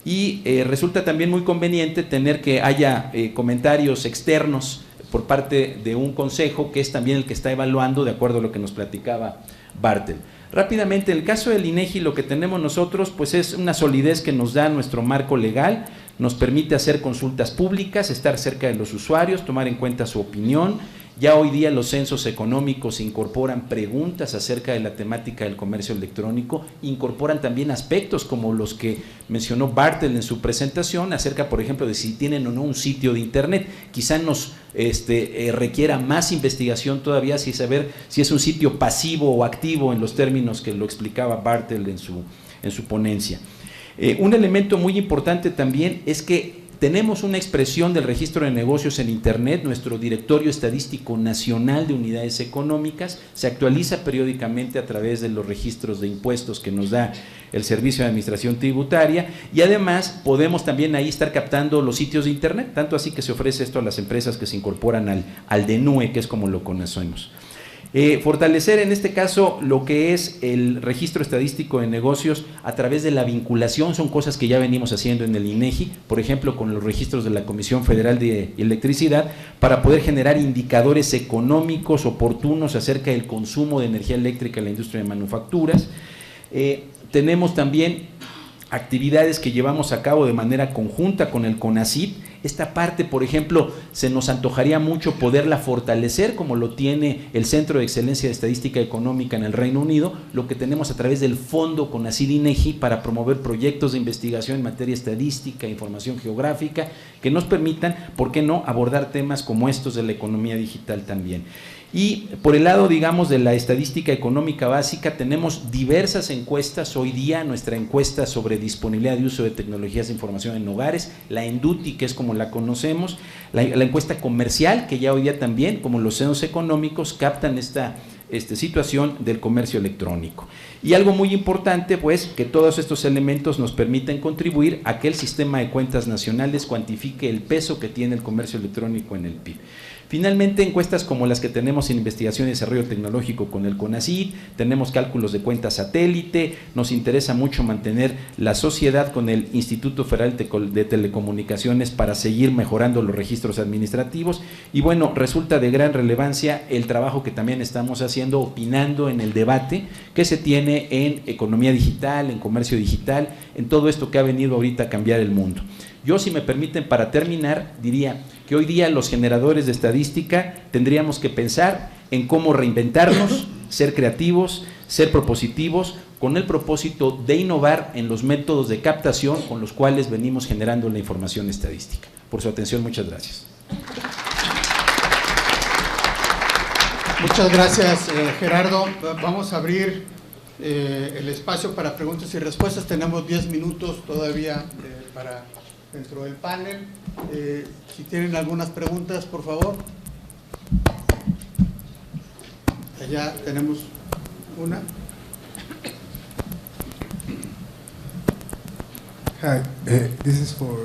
Y resulta también muy conveniente tener que haya comentarios externos por parte de un consejo que es también el que está evaluando de acuerdo a lo que nos platicaba Bartel. Rápidamente, en el caso del INEGI, lo que tenemos nosotros pues es una solidez que nos da nuestro marco legal, nos permite hacer consultas públicas, estar cerca de los usuarios, tomar en cuenta su opinión. Ya hoy día los censos económicos incorporan preguntas acerca de la temática del comercio electrónico, incorporan también aspectos como los que mencionó Bartel en su presentación acerca, por ejemplo, de si tienen o no un sitio de Internet. Quizá nos requiera más investigación todavía si saber si es un sitio pasivo o activo en los términos que lo explicaba Bartel en su ponencia. Un elemento muy importante también es que tenemos una expresión del registro de negocios en Internet. Nuestro Directorio Estadístico Nacional de Unidades Económicas se actualiza periódicamente a través de los registros de impuestos que nos da el Servicio de Administración Tributaria, y además podemos también ahí estar captando los sitios de Internet, tanto así que se ofrece esto a las empresas que se incorporan al DENUE, que es como lo conocemos. Fortalecer en este caso lo que es el registro estadístico de negocios a través de la vinculación, son cosas que ya venimos haciendo en el INEGI, por ejemplo con los registros de la Comisión Federal de Electricidad, para poder generar indicadores económicos oportunos acerca del consumo de energía eléctrica en la industria de manufacturas. Tenemos también actividades que llevamos a cabo de manera conjunta con el CONACYT. Esta parte, por ejemplo, se nos antojaría mucho poderla fortalecer como lo tiene el Centro de Excelencia de Estadística Económica en el Reino Unido, lo que tenemos a través del Fondo CONACYT-INEGI para promover proyectos de investigación en materia estadística, información geográfica, que nos permitan, ¿por qué no?, abordar temas como estos de la economía digital también. Y por el lado, digamos, de la estadística económica básica, tenemos diversas encuestas hoy día. Nuestra encuesta sobre disponibilidad de uso de tecnologías de información en hogares, la ENDUTI, que es como la conocemos, la encuesta comercial, que ya hoy día también, como los censos económicos, captan esta situación del comercio electrónico. Y algo muy importante, pues, que todos estos elementos nos permiten contribuir a que el sistema de cuentas nacionales cuantifique el peso que tiene el comercio electrónico en el PIB. Finalmente, encuestas como las que tenemos en investigación y desarrollo tecnológico con el CONACYT, tenemos cálculos de cuentas satélite, nos interesa mucho mantener la sociedad con el Instituto Federal de Telecomunicaciones para seguir mejorando los registros administrativos, y bueno, resulta de gran relevancia el trabajo que también estamos haciendo, opinando en el debate que se tiene en economía digital, en comercio digital, en todo esto que ha venido ahorita a cambiar el mundo. Yo, si me permiten, para terminar, diría que hoy día los generadores de estadística tendríamos que pensar en cómo reinventarnos, ser creativos, ser propositivos, con el propósito de innovar en los métodos de captación con los cuales venimos generando la información estadística. Por su atención, muchas gracias. Muchas gracias, Gerardo. Vamos a abrir el espacio para preguntas y respuestas. Tenemos 10 minutos todavía para dentro del panel. Si tienen algunas preguntas, por favor. Allá tenemos una. Hi, this is for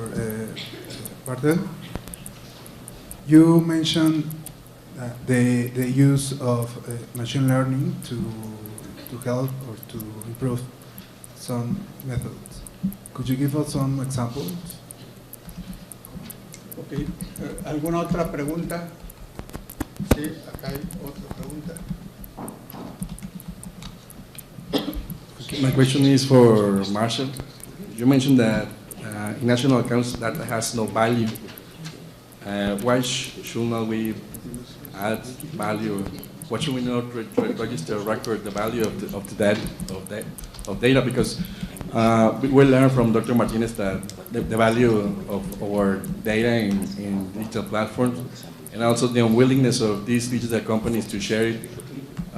Bartel. You mentioned the use of machine learning to help or to improve some methods. Could you give us some examples? Ok. ¿Alguna otra pregunta? Sí, acá hay otra pregunta. My question is for Marshall. You mentioned that in national accounts that has no value. Why should not we add value? Why should we not register record the value of data? Because we learned from Dr. Martinez that the value of our data in digital platforms and also the unwillingness of these digital companies to share it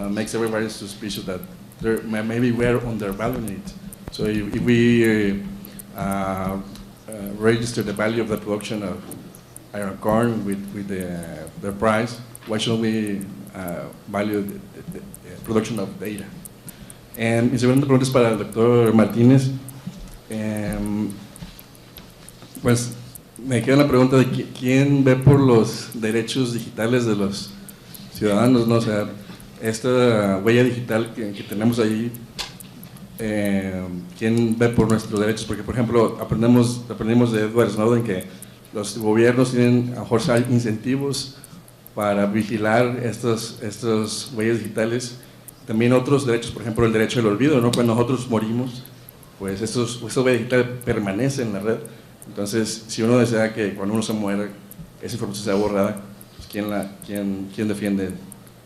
makes everybody suspicious that maybe we're undervaluing it. So if we register the value of the production of iron corn with the price, why should we value the production of data? Mi segunda pregunta es para el doctor Martínez. Pues me queda la pregunta de quién ve por los derechos digitales de los ciudadanos, ¿no? O sea, esta huella digital que tenemos ahí, ¿quién ve por nuestros derechos? Porque, por ejemplo, aprendimos de Edward Snowden que los gobiernos tienen a lo mejor incentivos para vigilar estas huellas digitales. También otros derechos, por ejemplo, el derecho al olvido, ¿no? Cuando nosotros morimos, pues esta huella digital permanece en la red. Entonces, si uno desea que cuando uno se muera, esa información sea borrada, pues ¿quién defiende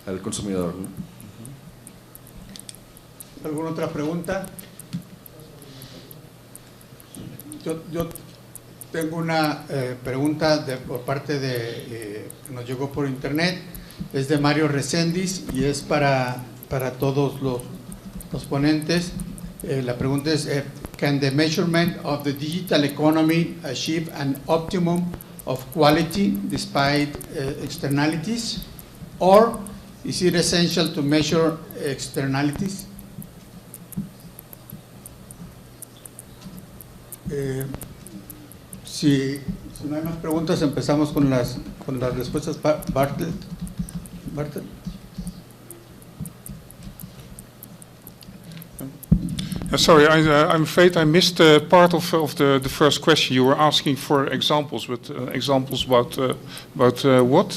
al consumidor, ¿no? ¿Alguna otra pregunta? Yo tengo una pregunta por parte de que nos llegó por internet, es de Mario Reséndiz y es para todos los ponentes. La pregunta es, can the measurement of the digital economy achieve an optimum of quality despite externalities, or is it essential to measure externalities? Si no hay más preguntas, empezamos con las respuestas. Bartlett. Sorry, I'm afraid I missed part of the first question. You were asking for examples, but examples about what?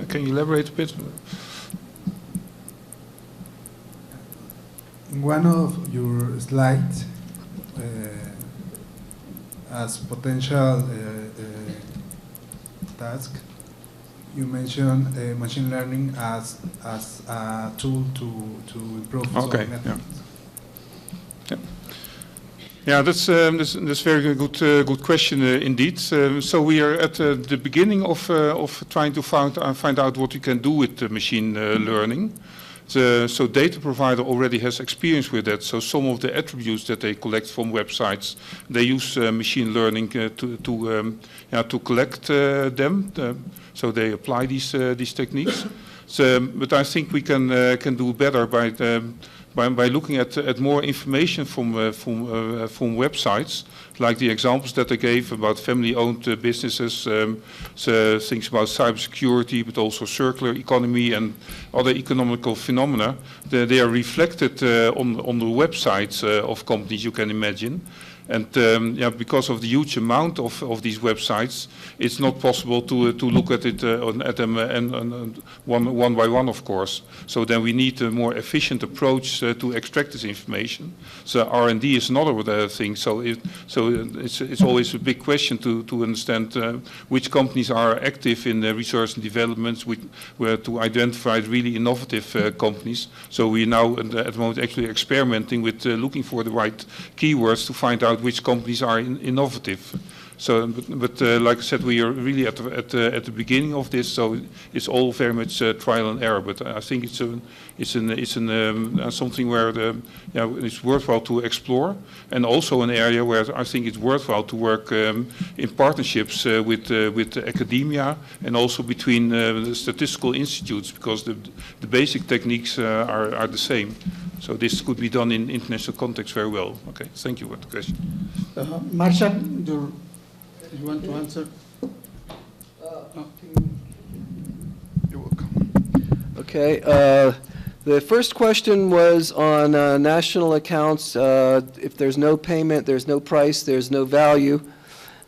Can you elaborate a bit? In one of your slides, as potential task, you mentioned machine learning as a tool to improve. Okay. Yeah, that's very good question indeed. So we are at the beginning of trying to find out what we can do with machine learning. So data provider already has experience with that. So some of the attributes that they collect from websites, they use machine learning to collect them. So they apply these techniques. But I think we can do better by looking at more information from websites, like the examples that I gave about family-owned businesses, things about cybersecurity, but also circular economy and other economical phenomena. They are reflected on the websites of companies, you can imagine. And because of the huge amount of these websites, it's not possible to look at them one by one, of course. So then we need a more efficient approach to extract this information. So R&D is another thing. So it's always a big question to understand which companies are active in research and development, where to identify really innovative companies. So we now at the moment actually experimenting with looking for the right keywords to find out which companies are innovative. So, but like I said, we are really at the beginning of this, so it's all very much trial and error. But I think it's something where it's worthwhile to explore, and also an area where I think it's worthwhile to work in partnerships with academia and also between the statistical institutes, because the basic techniques are the same. So this could be done in international context very well. Okay, thank you for the question. Marshall, you want to answer? You're welcome. Okay. The first question was on national accounts. If there's no payment, there's no price, there's no value.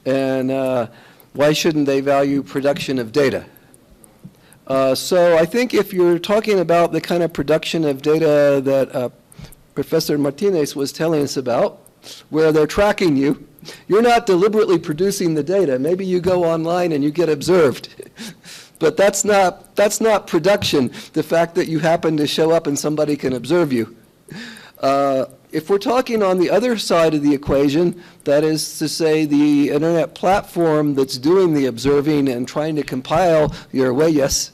And why shouldn't they value production of data? So I think if you're talking about the kind of production of data that Professor Martinez was telling us about, where they're tracking you, you're not deliberately producing the data. Maybe you go online and you get observed. But that's not production, the fact that you happen to show up and somebody can observe you. If we're talking on the other side of the equation, that is to say the internet platform that's doing the observing and trying to compile your huellas,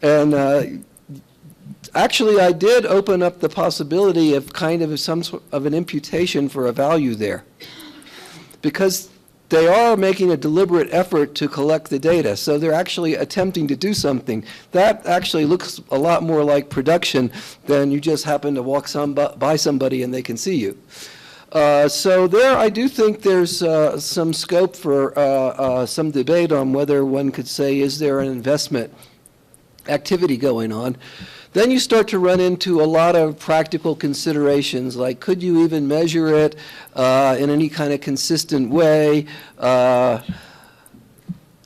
and actually I did open up the possibility of kind of some sort of an imputation for a value there, because they are making a deliberate effort to collect the data, so they're actually attempting to do something. That actually looks a lot more like production than you just happen to walk by somebody and they can see you. So there I do think there's some scope for some debate on whether one could say, is there an investment activity going on? Then you start to run into a lot of practical considerations, like could you even measure it in any kind of consistent way?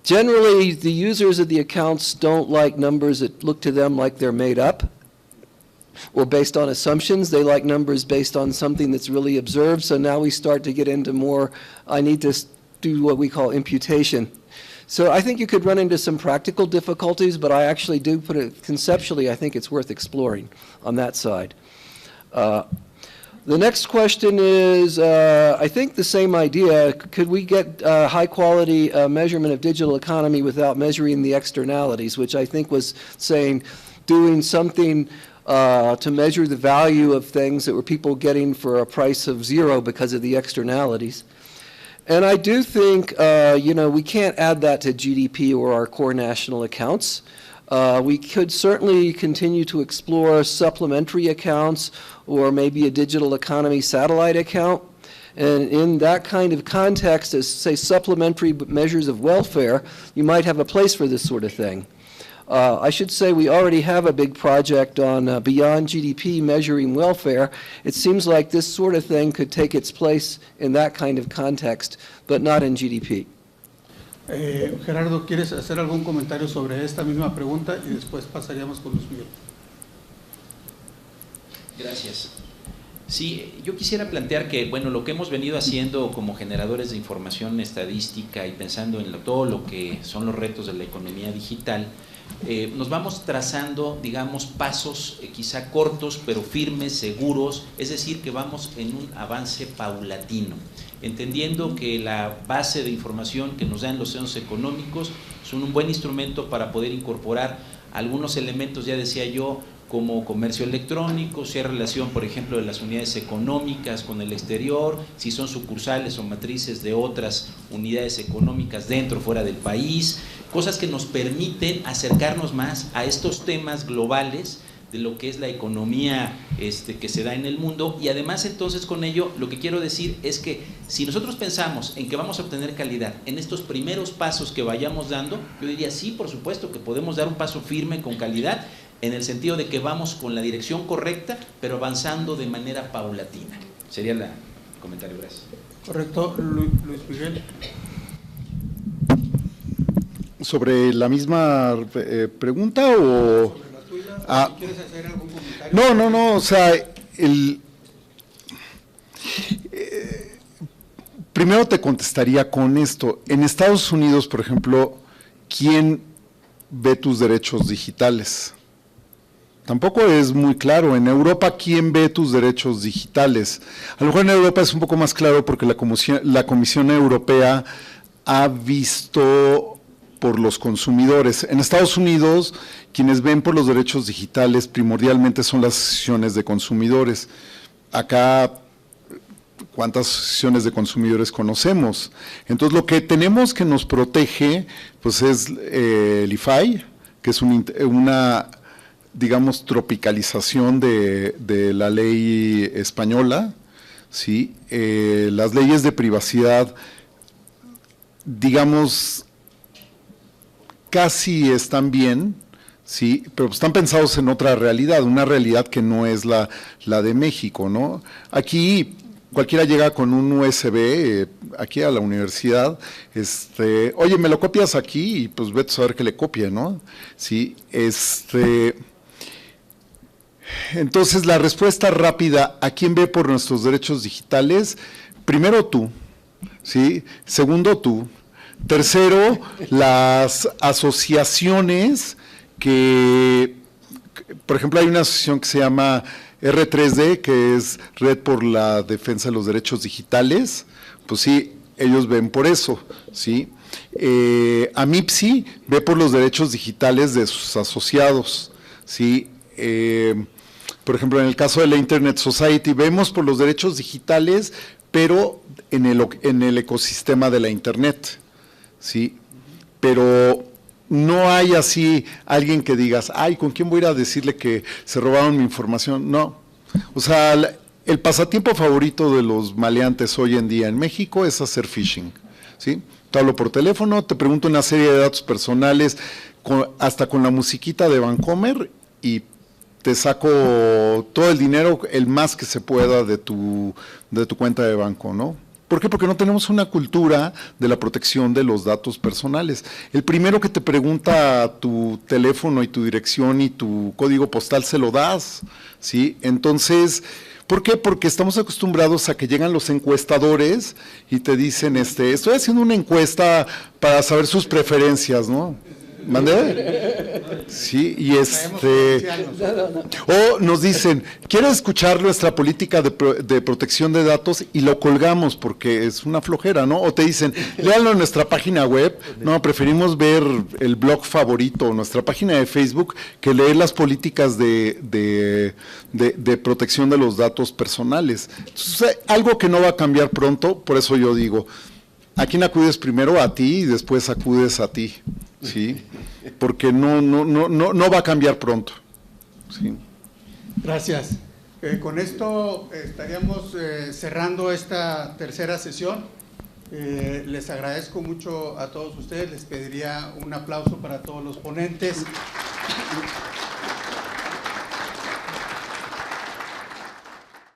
Generally, the users of the accounts don't like numbers that look to them like they're made up or based on assumptions. They like numbers based on something that's really observed. So now we start to get into more, I need to do what we call imputation. So I think you could run into some practical difficulties, but I actually do put it conceptually, I think it's worth exploring on that side. The next question is, I think the same idea, could we get high quality measurement of digital economy without measuring the externalities, which I think was saying doing something to measure the value of things that were people getting for a price of zero because of the externalities. And I do think, we can't add that to GDP or our core national accounts. We could certainly continue to explore supplementary accounts or maybe a digital economy satellite account. And in that kind of context, as say supplementary measures of welfare, you might have a place for this sort of thing. I should say we already have a big project on beyond GDP measuring welfare. It seems like this sort of thing could take its place in that kind of context, but not in GDP. Gerardo, ¿quieres hacer algún comentario sobre esta misma pregunta? Y después pasaríamos con Luis Miguel. Gracias. Sí, yo quisiera plantear que, bueno, lo que hemos venido haciendo como generadores de información estadística y pensando en todo lo que son los retos de la economía digital, nos vamos trazando, digamos, pasos quizá cortos, pero firmes, seguros, es decir, que vamos en un avance paulatino, entendiendo que la base de información que nos dan los censos económicos son un buen instrumento para poder incorporar algunos elementos, ya decía yo, como comercio electrónico, si hay relación, por ejemplo, de las unidades económicas con el exterior, si son sucursales o matrices de otras unidades económicas dentro o fuera del país, cosas que nos permiten acercarnos más a estos temas globales de lo que es la economía que se da en el mundo. Y además entonces con ello lo que quiero decir es que si nosotros pensamos en que vamos a obtener calidad en estos primeros pasos que vayamos dando, yo diría sí, por supuesto que podemos dar un paso firme con calidad, en el sentido de que vamos con la dirección correcta, pero avanzando de manera paulatina. Sería el comentario, gracias. Correcto, Luis Miguel. ¿Sobre la misma pregunta o...? Sobre la tuya, ¿quieres hacer algún comentario? No, o sea, primero te contestaría con esto. En Estados Unidos, por ejemplo, ¿quién ve tus derechos digitales? Tampoco es muy claro. En Europa, ¿quién ve tus derechos digitales? A lo mejor en Europa es un poco más claro porque la Comisión Europea ha visto por los consumidores. En Estados Unidos, quienes ven por los derechos digitales primordialmente son las asociaciones de consumidores. Acá, ¿cuántas asociaciones de consumidores conocemos? Entonces, lo que tenemos que nos protege, pues es el IFAI, que es una digamos, tropicalización de la ley española, ¿sí? Las leyes de privacidad, digamos, casi están bien, ¿sí? Pero están pensados en otra realidad, una realidad que no es la de México, ¿no? Aquí cualquiera llega con un USB aquí a la universidad, oye, ¿me lo copias aquí? Y pues vete a saber que le copie, ¿no? Sí, entonces la respuesta rápida, ¿a quién ve por nuestros derechos digitales? Primero tú, ¿sí? Segundo tú. Tercero, las asociaciones que, por ejemplo, hay una asociación que se llama R3D, que es Red por la Defensa de los Derechos Digitales, pues sí, ellos ven por eso, ¿sí? AMIPSI ve por los derechos digitales de sus asociados, ¿sí? Por ejemplo, en el caso de la Internet Society, vemos por los derechos digitales, pero en el ecosistema de la Internet, ¿sí? Pero no hay así alguien que digas, ay, ¿con quién voy a ir a decirle que se robaron mi información? No. O sea, el pasatiempo favorito de los maleantes hoy en día en México es hacer phishing, ¿sí? Te hablo por teléfono, te pregunto una serie de datos personales, hasta con la musiquita de Vancomer, y te saco todo el dinero, el más que se pueda de tu cuenta de banco, ¿no? ¿Por qué? Porque no tenemos una cultura de la protección de los datos personales. El primero que te pregunta tu teléfono y tu dirección y tu código postal se lo das, ¿sí? Entonces, ¿por qué? Porque estamos acostumbrados a que llegan los encuestadores y te dicen, estoy haciendo una encuesta para saber sus preferencias, ¿no? ¿Mandé? Sí, y o nos dicen, ¿quieres escuchar nuestra política de protección de datos? Y lo colgamos porque es una flojera, ¿no? O te dicen, léanlo en nuestra página web. No, preferimos ver el blog favorito, nuestra página de Facebook, que leer las políticas de protección de los datos personales. Entonces, algo que no va a cambiar pronto, por eso yo digo, ¿a quién acudes primero? A ti y después acudes a ti, ¿sí? Porque no va a cambiar pronto, ¿sí? Gracias. Con esto estaríamos cerrando esta tercera sesión. Les agradezco mucho a todos ustedes. Les pediría un aplauso para todos los ponentes.